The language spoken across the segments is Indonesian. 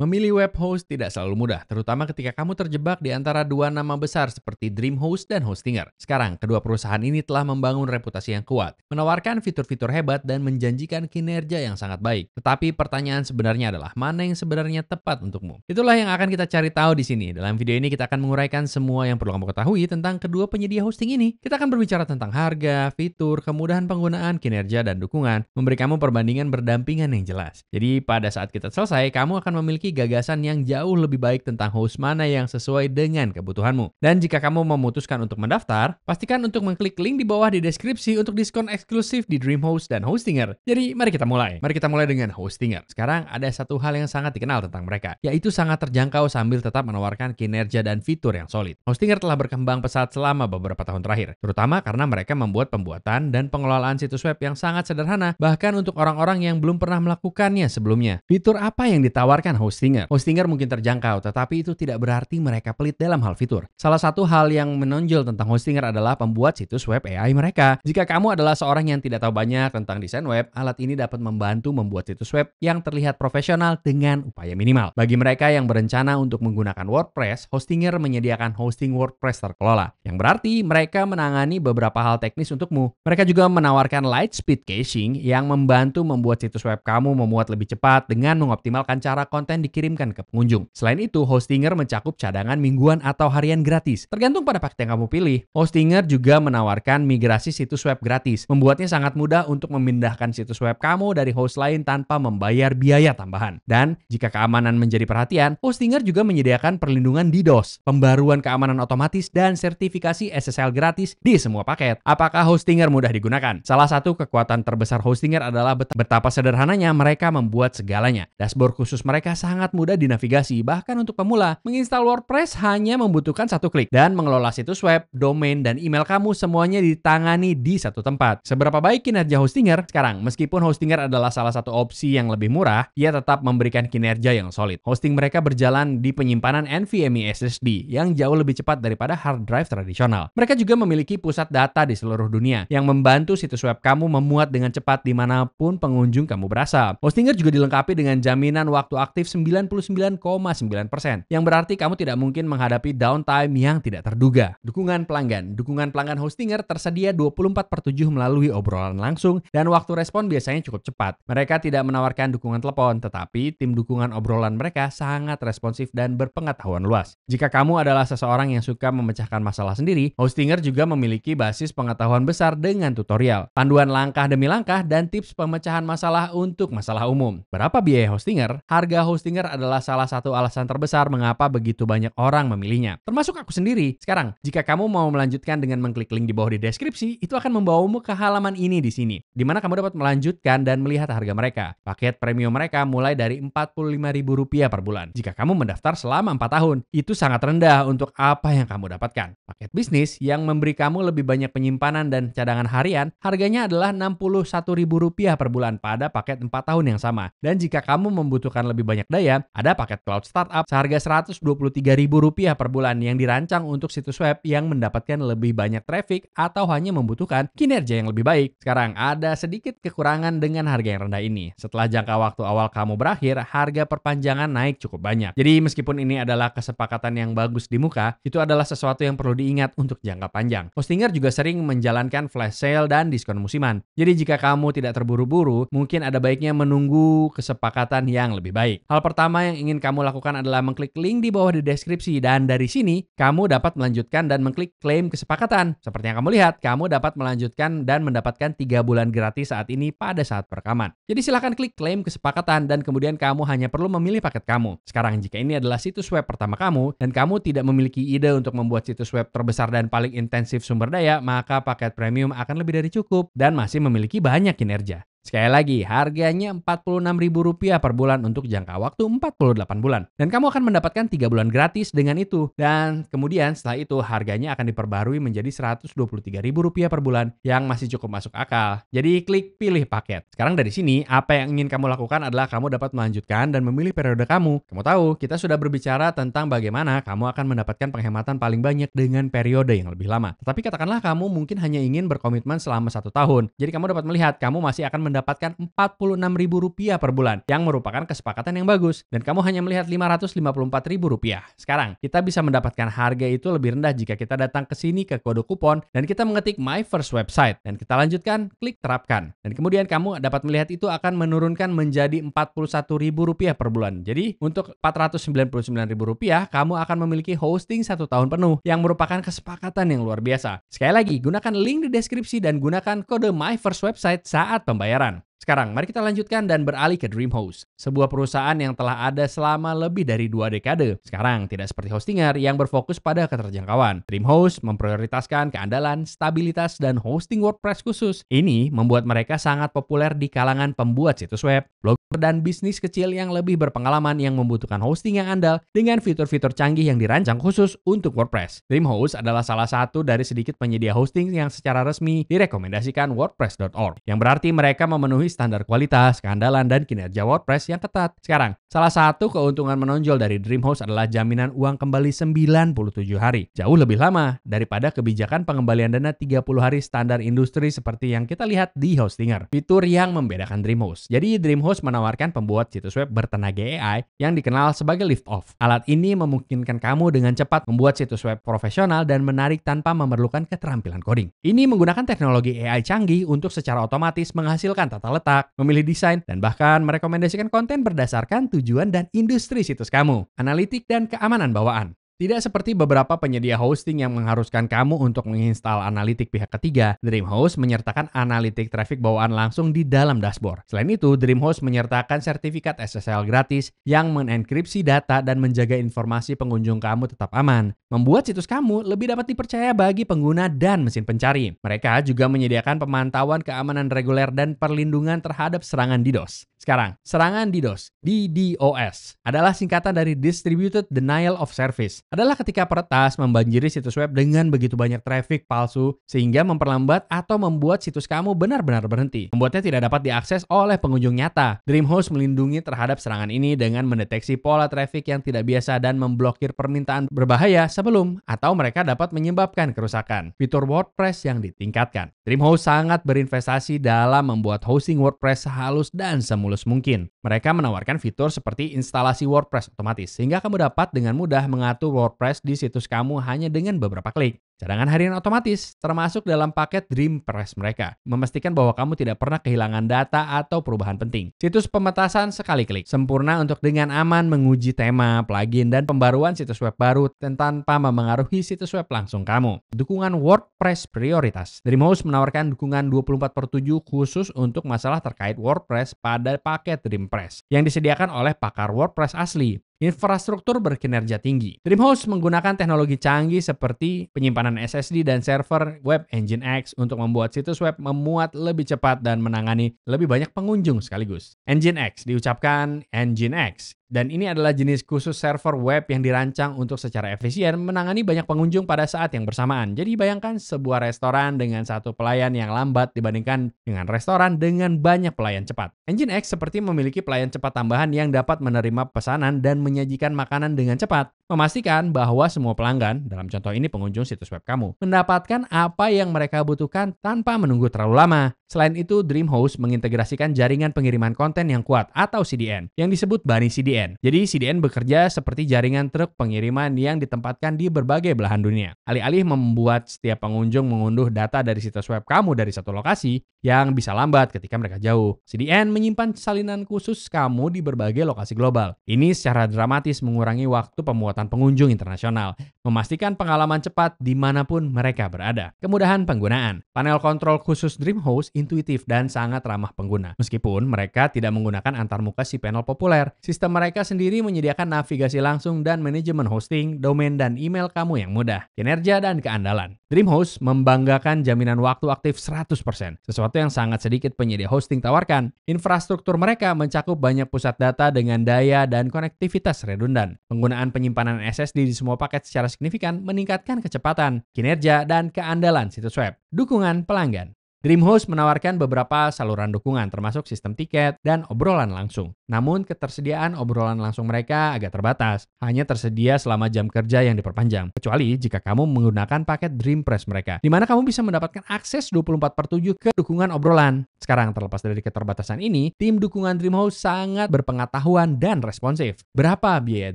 Memilih web host tidak selalu mudah, terutama ketika kamu terjebak di antara dua nama besar seperti DreamHost dan Hostinger. Sekarang, kedua perusahaan ini telah membangun reputasi yang kuat, menawarkan fitur-fitur hebat dan menjanjikan kinerja yang sangat baik. Tetapi pertanyaan sebenarnya adalah, mana yang sebenarnya tepat untukmu? Itulah yang akan kita cari tahu di sini. Dalam video ini kita akan menguraikan semua yang perlu kamu ketahui tentang kedua penyedia hosting ini. Kita akan berbicara tentang harga, fitur, kemudahan penggunaan, kinerja, dan dukungan, memberi kamu perbandingan berdampingan yang jelas. Jadi pada saat kita selesai, kamu akan memiliki gagasan yang jauh lebih baik tentang host mana yang sesuai dengan kebutuhanmu. Dan jika kamu memutuskan untuk mendaftar, pastikan untuk mengklik link di bawah di deskripsi untuk diskon eksklusif di DreamHost dan Hostinger. Jadi mari kita mulai. Mari kita mulai dengan Hostinger. Sekarang ada satu hal yang sangat dikenal tentang mereka, yaitu sangat terjangkau sambil tetap menawarkan kinerja dan fitur yang solid. Hostinger telah berkembang pesat selama beberapa tahun terakhir, terutama karena mereka membuat pembuatan dan pengelolaan situs web yang sangat sederhana, bahkan untuk orang-orang yang belum pernah melakukannya sebelumnya. Fitur apa yang ditawarkan Hostinger? Hostinger mungkin terjangkau, tetapi itu tidak berarti mereka pelit dalam hal fitur. Salah satu hal yang menonjol tentang Hostinger adalah pembuat situs web AI mereka. Jika kamu adalah seorang yang tidak tahu banyak tentang desain web, alat ini dapat membantu membuat situs web yang terlihat profesional dengan upaya minimal. Bagi mereka yang berencana untuk menggunakan WordPress, Hostinger menyediakan hosting WordPress terkelola, yang berarti mereka menangani beberapa hal teknis untukmu. Mereka juga menawarkan Lightspeed Caching yang membantu membuat situs web kamu memuat lebih cepat dengan mengoptimalkan cara konten dikirimkan ke pengunjung. Selain itu, Hostinger mencakup cadangan mingguan atau harian gratis, tergantung pada paket yang kamu pilih. Hostinger juga menawarkan migrasi situs web gratis, membuatnya sangat mudah untuk memindahkan situs web kamu dari host lain tanpa membayar biaya tambahan. Dan jika keamanan menjadi perhatian, Hostinger juga menyediakan perlindungan DDoS, pembaruan keamanan otomatis, dan sertifikasi SSL gratis di semua paket. Apakah Hostinger mudah digunakan? Salah satu kekuatan terbesar Hostinger adalah betapa sederhananya mereka membuat segalanya. Dashboard khusus mereka sangat mudah dinavigasi, bahkan untuk pemula. Menginstal WordPress hanya membutuhkan satu klik, dan mengelola situs web, domain, dan email kamu semuanya ditangani di satu tempat. Seberapa baik kinerja Hostinger? Sekarang, meskipun Hostinger adalah salah satu opsi yang lebih murah, ia tetap memberikan kinerja yang solid. Hosting mereka berjalan di penyimpanan NVMe SSD yang jauh lebih cepat daripada hard drive tradisional. Mereka juga memiliki pusat data di seluruh dunia yang membantu situs web kamu memuat dengan cepat dimanapun pengunjung kamu berasal. Hostinger juga dilengkapi dengan jaminan waktu aktif 99,9%, yang berarti kamu tidak mungkin menghadapi downtime yang tidak terduga. Dukungan pelanggan. Dukungan pelanggan Hostinger tersedia 24/7 melalui obrolan langsung, dan waktu respon biasanya cukup cepat. Mereka tidak menawarkan dukungan telepon, tetapi tim dukungan obrolan mereka sangat responsif dan berpengetahuan luas. Jika kamu adalah seseorang yang suka memecahkan masalah sendiri, Hostinger juga memiliki basis pengetahuan besar dengan tutorial, panduan langkah demi langkah, dan tips pemecahan masalah untuk masalah umum. Berapa biaya Hostinger? Harga Hostinger adalah salah satu alasan terbesar mengapa begitu banyak orang memilihnya, termasuk aku sendiri. Sekarang, jika kamu mau melanjutkan dengan mengklik link di bawah di deskripsi, itu akan membawamu ke halaman ini di sini, di mana kamu dapat melanjutkan dan melihat harga mereka. Paket premium mereka mulai dari Rp45.000 per bulan. Jika kamu mendaftar selama 4 tahun, itu sangat rendah untuk apa yang kamu dapatkan. Paket bisnis yang memberi kamu lebih banyak penyimpanan dan cadangan harian, harganya adalah Rp61.000 per bulan pada paket 4 tahun yang sama. Dan jika kamu membutuhkan lebih banyak daya, ada paket cloud startup seharga Rp123.000 per bulan yang dirancang untuk situs web yang mendapatkan lebih banyak traffic atau hanya membutuhkan kinerja yang lebih baik. Sekarang, ada sedikit kekurangan dengan harga yang rendah ini. Setelah jangka waktu awal kamu berakhir, harga perpanjangan naik cukup banyak. Jadi meskipun ini adalah kesepakatan yang bagus di muka, itu adalah sesuatu yang perlu diingat untuk jangka panjang. Hostinger juga sering menjalankan flash sale dan diskon musiman. Jadi jika kamu tidak terburu-buru, mungkin ada baiknya menunggu kesepakatan yang lebih baik. Hal pertama yang ingin kamu lakukan adalah mengklik link di bawah di deskripsi, dan dari sini kamu dapat melanjutkan dan mengklik klaim kesepakatan. Seperti yang kamu lihat, kamu dapat melanjutkan dan mendapatkan 3 bulan gratis saat ini pada saat perekaman. Jadi silahkan klik klaim kesepakatan, dan kemudian kamu hanya perlu memilih paket kamu. Sekarang, jika ini adalah situs web pertama kamu dan kamu tidak memiliki ide untuk membuat situs web terbesar dan paling intensif sumber daya, maka paket premium akan lebih dari cukup dan masih memiliki banyak kinerja. Sekali lagi, harganya Rp46.000 per bulan untuk jangka waktu 48 bulan. Dan kamu akan mendapatkan 3 bulan gratis dengan itu. Dan kemudian setelah itu harganya akan diperbarui menjadi Rp123.000 per bulan yang masih cukup masuk akal. Jadi klik pilih paket. Sekarang dari sini, apa yang ingin kamu lakukan adalah kamu dapat melanjutkan dan memilih periode kamu. Kamu tahu, kita sudah berbicara tentang bagaimana kamu akan mendapatkan penghematan paling banyak dengan periode yang lebih lama. Tetapi katakanlah kamu mungkin hanya ingin berkomitmen selama 1 tahun. Jadi kamu dapat melihat kamu masih akan mendapatkan Rp46.000 per bulan, yang merupakan kesepakatan yang bagus, dan kamu hanya melihat Rp554.000. Sekarang, kita bisa mendapatkan harga itu lebih rendah jika kita datang ke sini ke kode kupon, dan kita mengetik My First Website, dan kita lanjutkan, klik terapkan. Dan kemudian kamu dapat melihat itu akan menurunkan menjadi Rp41.000 per bulan. Jadi, untuk Rp499.000, kamu akan memiliki hosting 1 tahun penuh, yang merupakan kesepakatan yang luar biasa. Sekali lagi, gunakan link di deskripsi dan gunakan kode My First Website saat pembayaran. Sekarang, mari kita lanjutkan dan beralih ke DreamHost, sebuah perusahaan yang telah ada selama lebih dari 2 dekade. Sekarang, tidak seperti Hostinger yang berfokus pada keterjangkauan. DreamHost memprioritaskan keandalan, stabilitas, dan hosting WordPress khusus. Ini membuat mereka sangat populer di kalangan pembuat situs web, blogger, dan bisnis kecil yang lebih berpengalaman yang membutuhkan hosting yang andal dengan fitur-fitur canggih yang dirancang khusus untuk WordPress. DreamHost adalah salah satu dari sedikit penyedia hosting yang secara resmi direkomendasikan WordPress.org, yang berarti mereka memenuhi standar kualitas, keandalan, dan kinerja WordPress yang ketat. Sekarang, salah satu keuntungan menonjol dari DreamHost adalah jaminan uang kembali 97 hari. Jauh lebih lama daripada kebijakan pengembalian dana 30 hari standar industri seperti yang kita lihat di Hostinger. Fitur yang membedakan DreamHost. Jadi, DreamHost menawarkan pembuat situs web bertenaga AI yang dikenal sebagai lift-off. Alat ini memungkinkan kamu dengan cepat membuat situs web profesional dan menarik tanpa memerlukan keterampilan coding. Ini menggunakan teknologi AI canggih untuk secara otomatis menghasilkan tata letak, memilih desain, dan bahkan merekomendasikan konten berdasarkan tujuan dan industri situs kamu, analitik, dan keamanan bawaan. Tidak seperti beberapa penyedia hosting yang mengharuskan kamu untuk menginstal analitik pihak ketiga, DreamHost menyertakan analitik traffic bawaan langsung di dalam dashboard. Selain itu, DreamHost menyertakan sertifikat SSL gratis yang mengenkripsi data dan menjaga informasi pengunjung kamu tetap aman, membuat situs kamu lebih dapat dipercaya bagi pengguna dan mesin pencari. Mereka juga menyediakan pemantauan keamanan reguler dan perlindungan terhadap serangan DDoS. Sekarang, serangan DDoS, DDoS, adalah singkatan dari Distributed Denial of Service. Adalah ketika peretas membanjiri situs web dengan begitu banyak traffic palsu sehingga memperlambat atau membuat situs kamu benar-benar berhenti. Membuatnya tidak dapat diakses oleh pengunjung nyata. DreamHost melindungi terhadap serangan ini dengan mendeteksi pola traffic yang tidak biasa dan memblokir permintaan berbahaya sebelum atau mereka dapat menyebabkan kerusakan. Fitur WordPress yang ditingkatkan. DreamHost sangat berinvestasi dalam membuat hosting WordPress sehalus dan semulus mungkin. Mereka menawarkan fitur seperti instalasi WordPress otomatis, sehingga kamu dapat dengan mudah mengatur WordPress di situs kamu hanya dengan beberapa klik. Cadangan harian otomatis, termasuk dalam paket DreamPress mereka, memastikan bahwa kamu tidak pernah kehilangan data atau perubahan penting. Situs pemetasan sekali klik, sempurna untuk dengan aman menguji tema, plugin, dan pembaruan situs web baru tanpa memengaruhi situs web langsung kamu. Dukungan WordPress prioritas. DreamHost menawarkan dukungan 24/7 khusus untuk masalah terkait WordPress pada paket DreamPress, yang disediakan oleh pakar WordPress asli. Infrastruktur berkinerja tinggi. DreamHost menggunakan teknologi canggih seperti penyimpanan SSD dan server web Nginx untuk membuat situs web memuat lebih cepat dan menangani lebih banyak pengunjung sekaligus. Nginx diucapkan Nginx, dan ini adalah jenis khusus server web yang dirancang untuk secara efisien menangani banyak pengunjung pada saat yang bersamaan. Jadi bayangkan sebuah restoran dengan satu pelayan yang lambat dibandingkan dengan restoran dengan banyak pelayan cepat. Nginx seperti memiliki pelayan cepat tambahan yang dapat menerima pesanan dan menyajikan makanan dengan cepat, memastikan bahwa semua pelanggan, dalam contoh ini pengunjung situs web kamu, mendapatkan apa yang mereka butuhkan tanpa menunggu terlalu lama. Selain itu, DreamHost mengintegrasikan jaringan pengiriman konten yang kuat atau CDN, yang disebut Bunny CDN. Jadi CDN bekerja seperti jaringan truk pengiriman yang ditempatkan di berbagai belahan dunia. Alih-alih membuat setiap pengunjung mengunduh data dari situs web kamu dari satu lokasi yang bisa lambat ketika mereka jauh, CDN menyimpan salinan khusus kamu di berbagai lokasi global. Ini secara dramatis mengurangi waktu pemuatan pengunjung internasional, memastikan pengalaman cepat dimanapun mereka berada. Kemudahan penggunaan. Panel kontrol khusus DreamHost intuitif dan sangat ramah pengguna. Meskipun mereka tidak menggunakan antarmuka cPanel populer, sistem mereka sendiri menyediakan navigasi langsung dan manajemen hosting, domain, dan email kamu yang mudah. Kinerja dan keandalan. DreamHost membanggakan jaminan waktu aktif 100%, sesuatu yang sangat sedikit penyedia hosting tawarkan. Infrastruktur mereka mencakup banyak pusat data dengan daya dan konektivitas redundan. Penggunaan penyimpanan SSD di semua paket secara signifikan meningkatkan kecepatan, kinerja, dan keandalan situs web. Dukungan pelanggan. DreamHost menawarkan beberapa saluran dukungan termasuk sistem tiket dan obrolan langsung. Namun ketersediaan obrolan langsung mereka agak terbatas, hanya tersedia selama jam kerja yang diperpanjang. Kecuali jika kamu menggunakan paket DreamPress mereka, di mana kamu bisa mendapatkan akses 24/7 ke dukungan obrolan. Sekarang terlepas dari keterbatasan ini, tim dukungan DreamHost sangat berpengetahuan dan responsif. Berapa biaya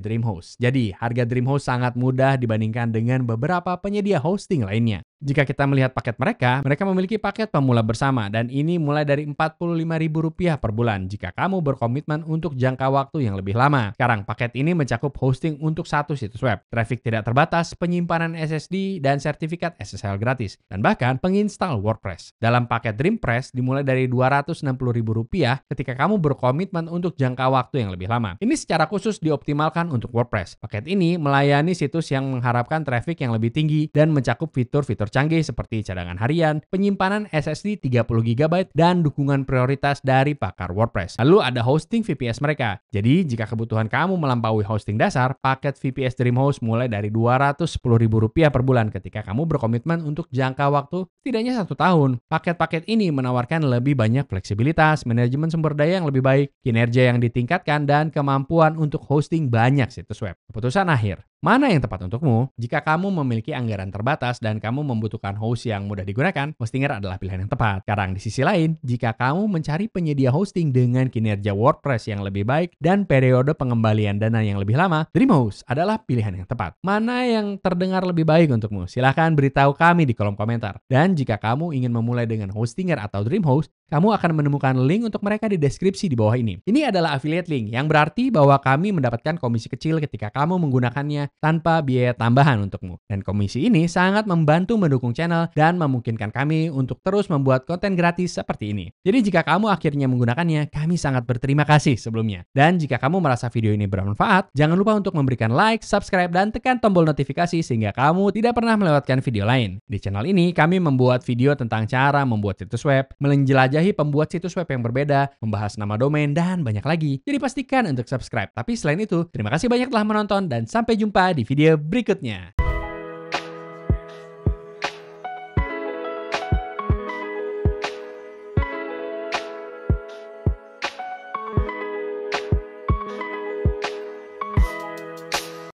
DreamHost? Jadi, harga DreamHost sangat mudah dibandingkan dengan beberapa penyedia hosting lainnya. Jika kita melihat paket mereka memiliki paket pemula bersama dan ini mulai dari Rp45.000 per bulan jika kamu berkomitmen untuk jangka waktu yang lebih lama. Sekarang, paket ini mencakup hosting untuk satu situs web, traffic tidak terbatas, penyimpanan SSD, dan sertifikat SSL gratis, dan bahkan penginstal WordPress. Dalam paket DreamPress dimulai dari Rp260.000 ketika kamu berkomitmen untuk jangka waktu yang lebih lama. Ini secara khusus dioptimalkan untuk WordPress. Paket ini melayani situs yang mengharapkan traffic yang lebih tinggi dan mencakup fitur-fitur canggih seperti cadangan harian, penyimpanan SSD 30 GB, dan dukungan prioritas dari pakar WordPress. Lalu ada hosting VPS mereka. Jadi, jika kebutuhan kamu melampaui hosting dasar, paket VPS DreamHost mulai dari Rp210.000 per bulan ketika kamu berkomitmen untuk jangka waktu setidaknya 1 tahun. Paket-paket ini menawarkan lebih banyak fleksibilitas, manajemen sumber daya yang lebih baik, kinerja yang ditingkatkan, dan kemampuan untuk hosting banyak situs web. Keputusan akhir. Mana yang tepat untukmu? Jika kamu memiliki anggaran terbatas dan kamu membutuhkan host yang mudah digunakan, Hostinger adalah pilihan yang tepat. Sekarang di sisi lain, jika kamu mencari penyedia hosting dengan kinerja WordPress yang lebih baik dan periode pengembalian dana yang lebih lama, DreamHost adalah pilihan yang tepat. Mana yang terdengar lebih baik untukmu? Silahkan beritahu kami di kolom komentar. Dan jika kamu ingin memulai dengan Hostinger atau DreamHost, kamu akan menemukan link untuk mereka di deskripsi di bawah ini. Ini adalah affiliate link, yang berarti bahwa kami mendapatkan komisi kecil ketika kamu menggunakannya tanpa biaya tambahan untukmu. Dan komisi ini sangat membantu mendukung channel dan memungkinkan kami untuk terus membuat konten gratis seperti ini. Jadi jika kamu akhirnya menggunakannya, kami sangat berterima kasih sebelumnya. Dan jika kamu merasa video ini bermanfaat, jangan lupa untuk memberikan like, subscribe, dan tekan tombol notifikasi sehingga kamu tidak pernah melewatkan video lain. Di channel ini, kami membuat video tentang cara membuat situs web, menjelajahi pembuat situs web yang berbeda, membahas nama domain, dan banyak lagi. Jadi pastikan untuk subscribe. Tapi selain itu, terima kasih banyak telah menonton dan sampai jumpa di video berikutnya.